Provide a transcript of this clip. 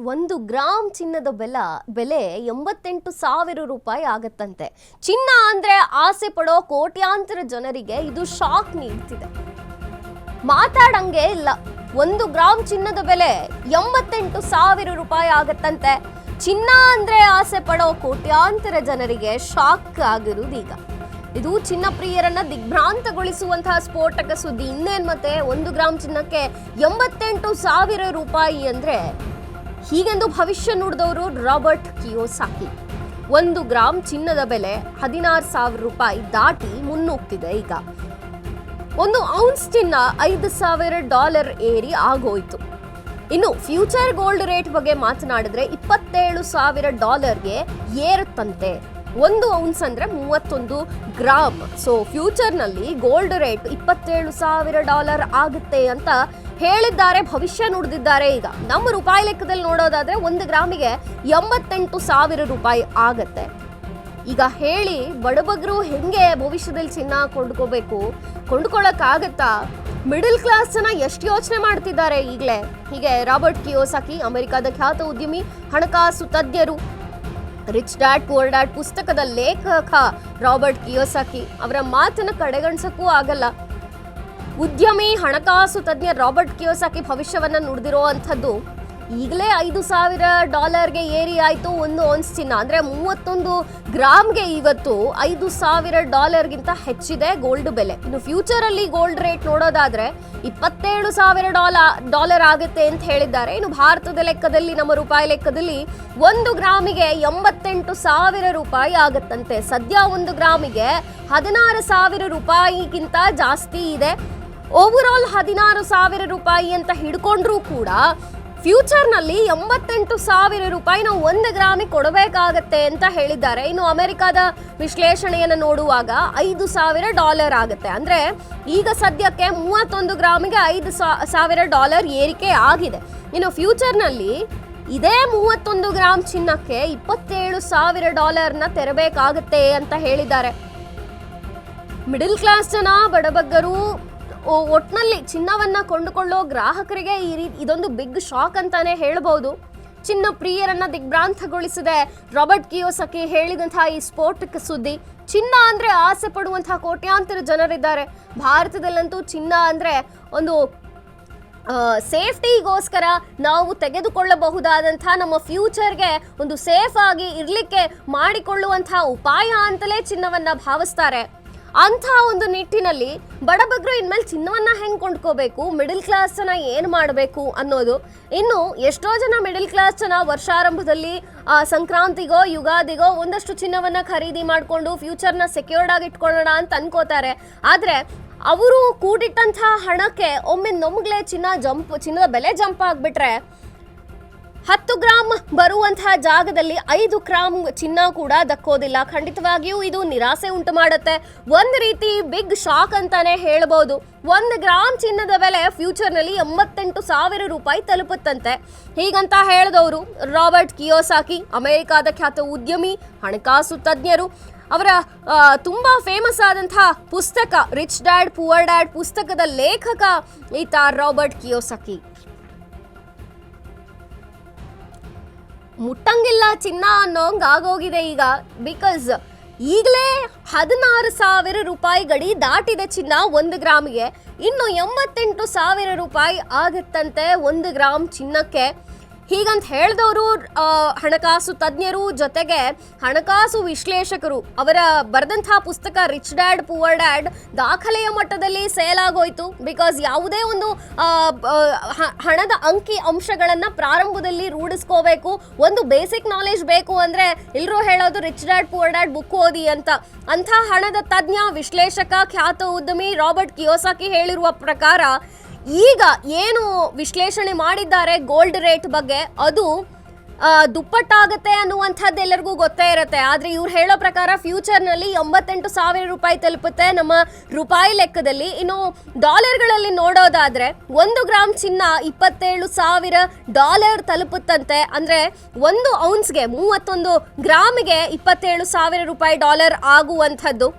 1 gram ಚಿನ್ನದ ಬೆಲೆ 88,000 ರೂಪಾಯಿ ಆಗತ್ತಂತೆ. ಚಿನ್ನ ಅಂದ್ರೆ ಆಸೆ ಪಡೋ ಕೋಟ್ಯಾಂತರ ಜನರಿಗೆ ಇದು ಶಾಕ್ ನೀಡ್ತಿದೆ. ಮಾತಾಡಂಗೆ ಇಲ್ಲ. 1 ಗ್ರಾಮ್ ಚಿನ್ನದ ಬೆಲೆ 88,000 ರೂಪಾಯಿ ಆಗತ್ತಂತೆ. ಚಿನ್ನ ಅಂದ್ರೆ ಆಸೆ ಪಡೋ ಕೋಟ್ಯಾಂತರ ಜನರಿಗೆ ಶಾಕ್ ಆಗಿರುವುದೀಗ. ಇದು ಚಿನ್ನ ಪ್ರಿಯರನ್ನ ದಿಗ್ಭ್ರಾಂತಗೊಳಿಸುವಂತಹ ಸ್ಫೋಟಕ ಸುದ್ದಿ. ಇನ್ನೇನ್ ಮತ್ತೆ 1 ಗ್ರಾಮ್ ಚಿನ್ನಕ್ಕೆ 88,000 ರೂಪಾಯಿ ಅಂದ್ರೆ ಹೀಗೆಂದು ಭವಿಷ್ಯ ನುಡಿದವರು ರಾಬರ್ಟ್ ಕಿಯೋಸಾಕಿ. 1 ಗ್ರಾಮ್ ಚಿನ್ನದ ಬೆಲೆ 16,000 ರೂಪಾಯಿ ದಾಟಿ ಮುನ್ನುಗ್ತಿದೆ. ಈಗ 1 ಔನ್ಸ್ ಚಿನ್ನ $5,000 ಏರಿ ಆಗೋಯ್ತು. ಇನ್ನು ಫ್ಯೂಚರ್ ಗೋಲ್ಡ್ ರೇಟ್ ಬಗ್ಗೆ ಮಾತನಾಡಿದ್ರೆ $27,000ಗೆ ಏರುತ್ತಂತೆ. 1 ಔನ್ಸ್ ಅಂದ್ರೆ 31 ಗ್ರಾಮ್. ಸೊ ಫ್ಯೂಚರ್ ನಲ್ಲಿ ಗೋಲ್ಡ್ ರೇಟ್ $27,000 ಆಗುತ್ತೆ ಅಂತ ಹೇಳಿದ್ದಾರೆ, ಭವಿಷ್ಯ ನುಡಿದಿದ್ದಾರೆ. ಈಗ ನಮ್ಮ ರೂಪಾಯಿ ಲೆಕ್ಕದಲ್ಲಿ ನೋಡೋದಾದ್ರೆ 1 ಗ್ರಾಮಿಗೆ 88,000 ರೂಪಾಯಿ ಆಗತ್ತೆ. ಈಗ ಹೇಳಿ ಬಡಬಗರು ಹೆಂಗೆ ಭವಿಷ್ಯದಲ್ಲಿ ಚಿನ್ನ ಕೊಂಡ್ಕೋಬೇಕು, ಕೊಂಡ್ಕೊಳ್ಳೋಕ್ಕಾಗತ್ತಾ? ಮಿಡಲ್ ಕ್ಲಾಸ್ ಜನ ಎಷ್ಟು ಯೋಚನೆ ಮಾಡ್ತಿದ್ದಾರೆ ಈಗಲೇ. ಹೀಗೆ ರಾಬರ್ಟ್ ಕಿಯೋಸಾಕಿ, ಅಮೆರಿಕದ ಖ್ಯಾತ ಉದ್ಯಮಿ, ಹಣಕಾಸು ತಜ್ಞರು, ರಿಚ್ ಡ್ಯಾಡ್ ಪುವರ್ ಡ್ಯಾಡ್ ಪುಸ್ತಕದ ಲೇಖಕ ರಾಬರ್ಟ್ ಕಿಯೋಸಾಕಿ ಅವರ ಮಾತನ್ನು ಕಡೆಗಣಿಸಕ್ಕೂ ಆಗಲ್ಲ. ಉದ್ಯಮಿ, ಹಣಕಾಸು ತಜ್ಞ ರಾಬರ್ಟ್ ಕಿಯೋಸಾಕಿ ಭವಿಷ್ಯವನ್ನ ನುಡಿದಿರೋ ಅಂಥದ್ದು ಈಗಲೇ $5,000ಗೆ ಏರಿ ಆಯಿತು 1 ಔನ್ಸ್ ಚಿನ್ನ. ಅಂದರೆ 31 ಗ್ರಾಮ್ಗೆ ಇವತ್ತು $5,000ಗಿಂತ ಹೆಚ್ಚಿದೆ ಗೋಲ್ಡ್ ಬೆಲೆ. ಇನ್ನು ಫ್ಯೂಚರಲ್ಲಿ ಗೋಲ್ಡ್ ರೇಟ್ ನೋಡೋದಾದ್ರೆ $27,000 ಆಗುತ್ತೆ ಅಂತ ಹೇಳಿದ್ದಾರೆ. ಇನ್ನು ಭಾರತದ ಲೆಕ್ಕದಲ್ಲಿ, ನಮ್ಮ ರೂಪಾಯಿ ಲೆಕ್ಕದಲ್ಲಿ 1 ಗ್ರಾಮಿಗೆ 88,000 ರೂಪಾಯಿ ಆಗತ್ತಂತೆ. ಸದ್ಯ 1 ಗ್ರಾಮಿಗೆ 16,000 ರೂಪಾಯಿಗಿಂತ ಜಾಸ್ತಿ ಇದೆ. ಓವರಾಲ್ 16,000 ರೂಪಾಯಿ ಅಂತ ಹಿಡ್ಕೊಂಡ್ರೂ ಕೂಡ ಫ್ಯೂಚರ್ನಲ್ಲಿ 88,000 ರೂಪಾಯಿ ನಾವು 1 ಗ್ರಾಮಿಗೆ ಕೊಡಬೇಕಾಗತ್ತೆ ಅಂತ ಹೇಳಿದ್ದಾರೆ. ಇನ್ನು ಅಮೆರಿಕದ ವಿಶ್ಲೇಷಣೆಯನ್ನು ನೋಡುವಾಗ $5,000 ಆಗುತ್ತೆ. ಅಂದರೆ ಈಗ ಸದ್ಯಕ್ಕೆ 31 ಗ್ರಾಮಿಗೆ $5,000 ಏರಿಕೆ ಆಗಿದೆ. ಇನ್ನು ಫ್ಯೂಚರ್ನಲ್ಲಿ ಇದೇ 31 ಗ್ರಾಮ್ ಚಿನ್ನಕ್ಕೆ $27,000 ತೆರಬೇಕಾಗತ್ತೆ ಅಂತ ಹೇಳಿದ್ದಾರೆ. ಮಿಡಲ್ ಕ್ಲಾಸ್ ಜನ, ಬಡಬಗ್ಗರು, ಒಟ್ನಲ್ಲಿ ಚಿನ್ನವನ್ನ ಕೊಂಡುಕೊಳ್ಳೋ ಗ್ರಾಹಕರಿಗೆ ಇದೊಂದು ಬಿಗ್ ಶಾಕ್ ಅಂತಾನೆ ಹೇಳ್ಬೋದು. ಚಿನ್ನ ಪ್ರಿಯರನ್ನ ದಿಗ್ಭ್ರಾಂತಗೊಳಿಸಿದೆ ರಾಬರ್ಟ್ ಕಿಯೋಸಾಕಿ ಹೇಳಿದಂತಹ ಈ ಸ್ಫೋಟಕ ಸುದ್ದಿ. ಚಿನ್ನ ಅಂದ್ರೆ ಆಸೆ ಪಡುವಂತಹ ಕೋಟ್ಯಾಂತರ ಜನರಿದ್ದಾರೆ. ಭಾರತದಲ್ಲಂತೂ ಚಿನ್ನ ಅಂದ್ರೆ ಒಂದು ಸೇಫ್ಟಿಗೋಸ್ಕರ ನಾವು ತೆಗೆದುಕೊಳ್ಳಬಹುದಾದಂತಹ, ನಮ್ಮ ಫ್ಯೂಚರ್ಗೆ ಒಂದು ಸೇಫ್ ಆಗಿ ಇರ್ಲಿಕ್ಕೆ ಮಾಡಿಕೊಳ್ಳುವಂತಹ ಉಪಾಯ ಅಂತಲೇ ಚಿನ್ನವನ್ನ ಭಾವಿಸ್ತಾರೆ. ಅಂಥ ಒಂದು ನಿಟ್ಟಿನಲ್ಲಿ ಬಡಬಗ್ರು ಇನ್ಮೇಲೆ ಚಿನ್ನವನ್ನ ಹೆಂಗೆ ಕೊಂಡ್ಕೋಬೇಕು, ಮಿಡಲ್ ಕ್ಲಾಸ್ ಜನ ಏನು ಮಾಡಬೇಕು ಅನ್ನೋದು. ಇನ್ನು ಎಷ್ಟೋ ಜನ ಮಿಡಲ್ ಕ್ಲಾಸ್ ಜನ ವರ್ಷಾರಂಭದಲ್ಲಿ ಸಂಕ್ರಾಂತಿಗೋ ಯುಗಾದಿಗೋ ಒಂದಷ್ಟು ಚಿನ್ನವನ್ನ ಖರೀದಿ ಮಾಡಿಕೊಂಡು ಫ್ಯೂಚರ್ನ ಸೆಕ್ಯೂರ್ಡ್ ಆಗಿ ಇಟ್ಕೊಳ್ಳೋಣ ಅಂತ ಅನ್ಕೋತಾರೆ. ಆದರೆ ಅವರು ಕೂಡಿಟ್ಟಂತಹ ಹಣಕ್ಕೆ ಒಮ್ಮೆ ನಮ್ಗಲೇ ಚಿನ್ನದ ಬೆಲೆ ಜಂಪ್ ಆಗಿಬಿಟ್ರೆ 10 ಗ್ರಾಮ್ ಬರುವಂತಹ ಜಾಗದಲ್ಲಿ 5 ಗ್ರಾಮ್ ಚಿನ್ನ ಕೂಡ ದಕ್ಕೋದಿಲ್ಲ. ಖಂಡಿತವಾಗಿಯೂ ಇದು ನಿರಾಸೆ ಉಂಟು ಮಾಡುತ್ತೆ. ಒಂದು ರೀತಿ ಬಿಗ್ ಶಾಕ್ ಅಂತಾನೆ ಹೇಳ್ಬೋದು. 1 ಗ್ರಾಮ್ ಚಿನ್ನದ ಬೆಲೆ ಫ್ಯೂಚರ್ನಲ್ಲಿ 88,000 ರೂಪಾಯಿ ತಲುಪುತ್ತಂತೆ. ಹೀಗಂತ ಹೇಳಿದವರು ರಾಬರ್ಟ್ ಕಿಯೋಸಾಕಿ, ಅಮೆರಿಕದ ಖ್ಯಾತ ಉದ್ಯಮಿ, ಹಣಕಾಸು ತಜ್ಞರು. ಅವರ ತುಂಬಾ ಫೇಮಸ್ ಆದಂತಹ ಪುಸ್ತಕ ರಿಚ್ ಡ್ಯಾಡ್ ಪುವರ್ ಡ್ಯಾಡ್ ಪುಸ್ತಕದ ಲೇಖಕ ಈತ ರಾಬರ್ಟ್ ಕಿಯೋಸಾಕಿ. ಮುಟ್ಟಂಗಿಲ್ಲ ಚಿನ್ನ ಅನ್ನೋಂಗ್ ಆಗೋಗಿದೆ ಈಗ. ಬಿಕಾಸ್ ಈಗಲೇ 16,000 ರೂಪಾಯಿ ಗಡಿ ದಾಟಿದೆ ಚಿನ್ನ 1 ಗ್ರಾಮಿಗೆ. ಇನ್ನು 88,000 ರೂಪಾಯಿ ಆಗತ್ತಂತೆ 1 ಗ್ರಾಮ್ ಚಿನ್ನಕ್ಕೆ. ಹೀಗಂತ ಹೇಳಿದವರು ಹಣಕಾಸು ತಜ್ಞರು, ಜೊತೆಗೆ ಹಣಕಾಸು ವಿಶ್ಲೇಷಕರು. ಅವರ ಬರೆದಂತಹ ಪುಸ್ತಕ ರಿಚ್ ಡ್ಯಾಡ್ ಪುವರ್ ಡ್ಯಾಡ್ ದಾಖಲೆಯ ಮಟ್ಟದಲ್ಲಿ ಸೇಲ್ ಆಗೋಯ್ತು. ಬಿಕಾಸ್ ಯಾವುದೇ ಒಂದು ಹಣದ ಅಂಕಿ ಅಂಶಗಳನ್ನು ಪ್ರಾರಂಭದಲ್ಲಿ ರೂಢಿಸ್ಕೋಬೇಕು, ಒಂದು ಬೇಸಿಕ್ ನಾಲೆಜ್ ಬೇಕು ಅಂದರೆ ಎಲ್ಲರೂ ಹೇಳೋದು rich dad poor dad book ಓದಿ ಅಂತ. ಅಂಥ ಹಣದ ತಜ್ಞ, ವಿಶ್ಲೇಷಕ, ಖ್ಯಾತ ಉದ್ಯಮಿ ರಾಬರ್ಟ್ ಕಿಯೋಸಾಕಿ ಹೇಳಿರುವ ಪ್ರಕಾರ ಈಗ ಏನು ವಿಶ್ಲೇಷಣೆ ಮಾಡಿದ್ದಾರೆ ಗೋಲ್ಡ್ ರೇಟ್ ಬಗ್ಗೆ, ಅದು ದುಪ್ಪಟ್ಟಾಗತ್ತೆ ಅನ್ನುವಂಥದ್ದು ಎಲ್ಲರಿಗೂ ಗೊತ್ತೇ ಇರುತ್ತೆ. ಆದರೆ ಇವ್ರು ಹೇಳೋ ಪ್ರಕಾರ ಫ್ಯೂಚರ್ನಲ್ಲಿ 88,000 ರೂಪಾಯಿ ತಲುಪುತ್ತೆ ನಮ್ಮ ರೂಪಾಯಿ ಲೆಕ್ಕದಲ್ಲಿ. ಇನ್ನು ಡಾಲರ್ಗಳಲ್ಲಿ ನೋಡೋದಾದ್ರೆ 1 ಗ್ರಾಮ್ ಚಿನ್ನ $27,000 ತಲುಪುತ್ತಂತೆ. ಅಂದರೆ 1 ಔನ್ಸ್ಗೆ 31 ಗ್ರಾಮಿಗೆ $27,000 ಆಗುವಂಥದ್ದು.